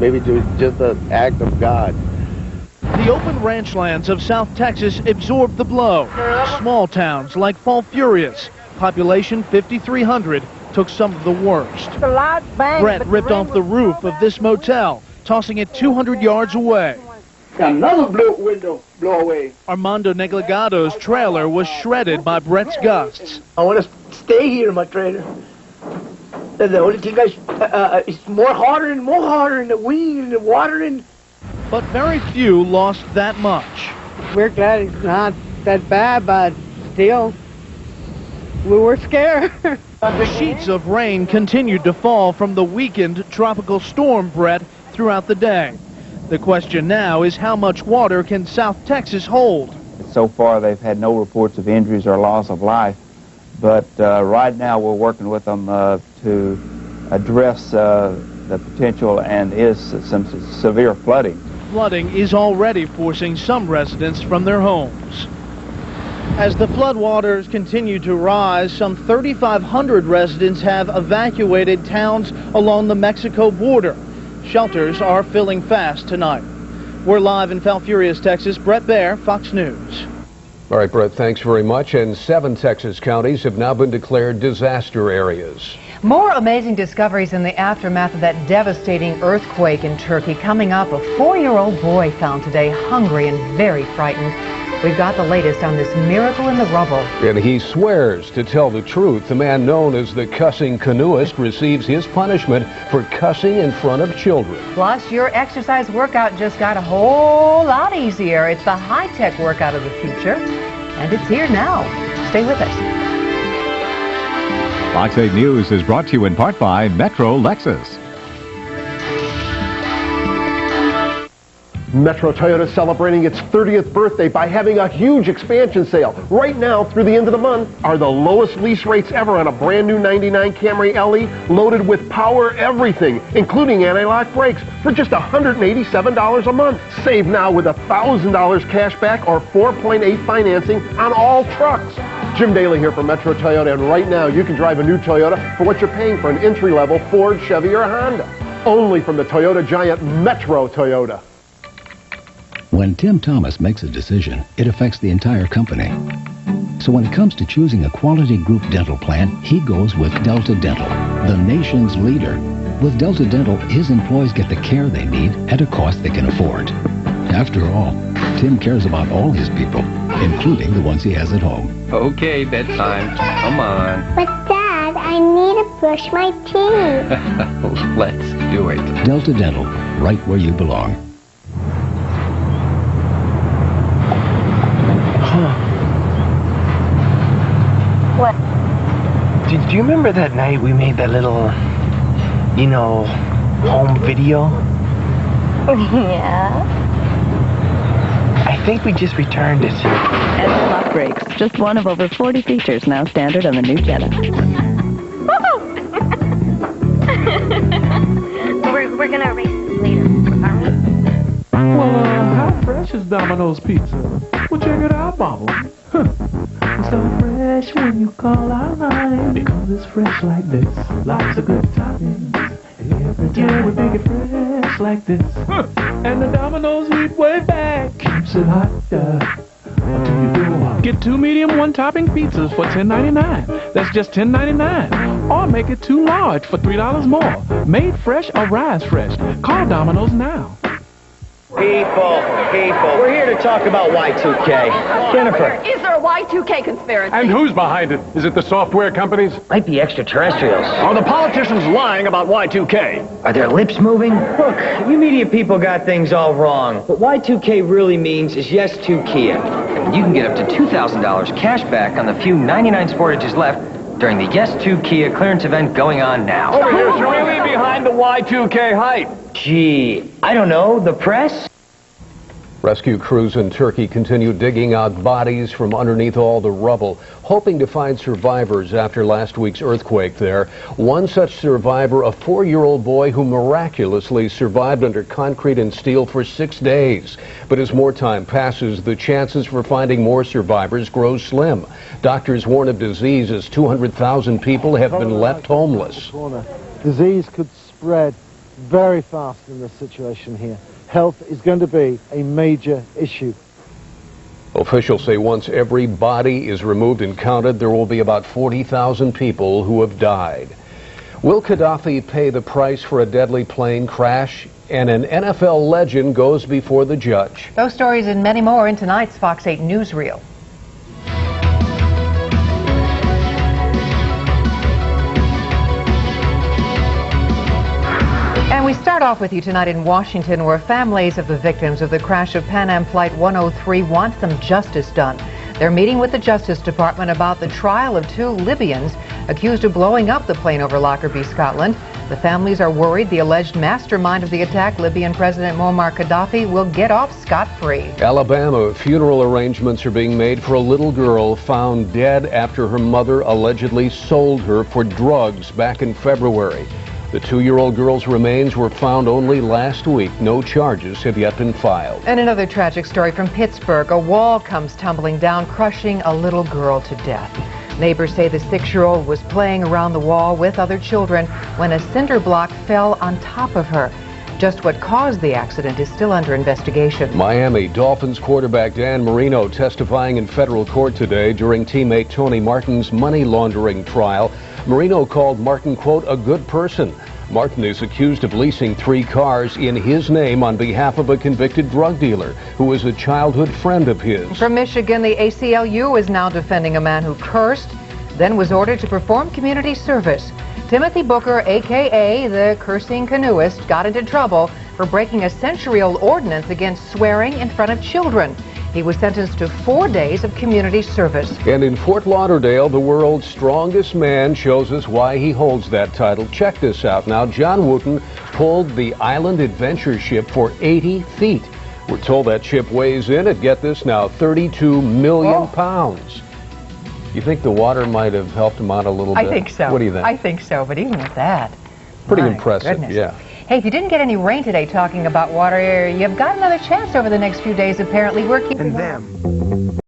maybe just an act of God. The open ranchlands of South Texas absorbed the blow. Small towns like Falfurrias, population 5,300, took some of the worst. Brett ripped off the roof of this motel, tossing it 200 yards away. Another window blow away. Armando Negligado's trailer was shredded by Brett's gusts. I want to stay here in my trailer. The only thing it's more harder and the wind and the water. But very few lost that much. We're glad it's not that bad, but still, we were scared. Sheets of rain continued to fall from the weakened tropical storm, Brett, throughout the day. The question now is how much water can South Texas hold? So far, they've had no reports of injuries or loss of life, but right now we're working with them to address the potential and is some severe flooding. Flooding is already forcing some residents from their homes. As the floodwaters continue to rise, some 3,500 residents have evacuated towns along the Mexico border. Shelters are filling fast tonight. We're live in Falfurrias, Texas. Brett Baer, Fox News. All right, Brett, thanks very much. And 7 Texas counties have now been declared disaster areas. More amazing discoveries in the aftermath of that devastating earthquake in Turkey. Coming up, a 4-year-old boy found today hungry and very frightened. We've got the latest on this miracle in the rubble. And he swears to tell the truth. The man known as the cussing canoeist receives his punishment for cussing in front of children. Plus, your exercise workout just got a whole lot easier. It's the high-tech workout of the future, and it's here now. Stay with us. Fox 8 News is brought to you in part by Metro Lexus. Metro Toyota is celebrating its 30th birthday by having a huge expansion sale. Right now, through the end of the month, are the lowest lease rates ever on a brand new 99 Camry LE loaded with power everything, including anti-lock brakes, for just $187 a month. Save now with $1,000 cash back or 4.8 financing on all trucks. Jim Daly here from Metro Toyota, and right now you can drive a new Toyota for what you're paying for an entry-level Ford, Chevy, or Honda. Only from the Toyota giant Metro Toyota. When Tim Thomas makes a decision, it affects the entire company. So when it comes to choosing a quality group dental plan, he goes with Delta Dental, the nation's leader. With Delta Dental, his employees get the care they need at a cost they can afford. After all, Tim cares about all his people, including the ones he has at home. Okay, bedtime. Come on. But Dad, I need to brush my teeth. Let's do it. Delta Dental, right where you belong. What? Do you remember that night we made that little, home video? Yeah. I think we just returned it. Anti-lock brakes, just one of over 40 features now standard on the new Jetta. We're gonna race later, aren't we? Well, how fresh is Domino's Pizza? Well, check it out, Mama. It's so fresh when you call our line, because it's fresh like this. Lots of good toppings. Every time we make it fresh like this. And the Domino's heat way back keeps it hot. What do you do? Get 2 medium 1-topping pizzas for $10.99. That's just $10.99. Or make it 2 large for $3 more. Made fresh or rise fresh. Call Domino's now. People, we're here to talk about Y2K. Jennifer. Is there a Y2K conspiracy? And who's behind it? Is it the software companies? Might be extraterrestrials. Are the politicians lying about Y2K? Are their lips moving? Look, you media people got things all wrong. What Y2K really means is yes to Kia. And you can get up to $2,000 cash back on the few 99 Sportages left during the Yes to Kia clearance event going on now. Over here's really behind the Y2K hype. Gee, I don't know, the press? Rescue crews in Turkey continue digging out bodies from underneath all the rubble, hoping to find survivors after last week's earthquake there. One such survivor, a 4-year-old boy who miraculously survived under concrete and steel for 6 days. But as more time passes, the chances for finding more survivors grow slim. Doctors warn of disease as 200,000 people have been left homeless. Disease could spread very fast in this situation here. Health is going to be a major issue. Officials say once every body is removed and counted, there will be about 40,000 people who have died. Will Gaddafi pay the price for a deadly plane crash? And an NFL legend goes before the judge. Those stories and many more in tonight's Fox 8 Newsreel. And we start off with you tonight in Washington, where families of the victims of the crash of Pan Am Flight 103 want some justice done. They're meeting with the Justice Department about the trial of 2 Libyans accused of blowing up the plane over Lockerbie, Scotland. The families are worried the alleged mastermind of the attack, Libyan President Muammar Gaddafi, will get off scot-free. Alabama, funeral arrangements are being made for a little girl found dead after her mother allegedly sold her for drugs back in February. The 2-year-old girl's remains were found only last week. No charges have yet been filed. And another tragic story from Pittsburgh. A wall comes tumbling down, crushing a little girl to death. Neighbors say the 6-year-old was playing around the wall with other children when a cinder block fell on top of her. Just what caused the accident is still under investigation. Miami Dolphins quarterback Dan Marino testifying in federal court today during teammate Tony Martin's money laundering trial. Marino called Martin, quote, a good person. Martin is accused of leasing 3 cars in his name on behalf of a convicted drug dealer who was a childhood friend of his. From Michigan, the ACLU is now defending a man who cursed, then was ordered to perform community service. Timothy Booker, a.k.a. the cursing canoeist, got into trouble for breaking a century-old ordinance against swearing in front of children. He was sentenced to 4 days of community service. And in Fort Lauderdale, the world's strongest man shows us why he holds that title. Check this out. Now, John Wooten pulled the Island Adventure ship for 80 feet. We're told that ship weighs in at, get this now, 32 million pounds. You think the water might have helped him out a little bit? I think so. What do you think? I think so, but even with that, pretty my impressive, goodness. yeah. Hey, if you didn't get any rain today talking about water, you've got another chance over the next few days, apparently. We're keeping them.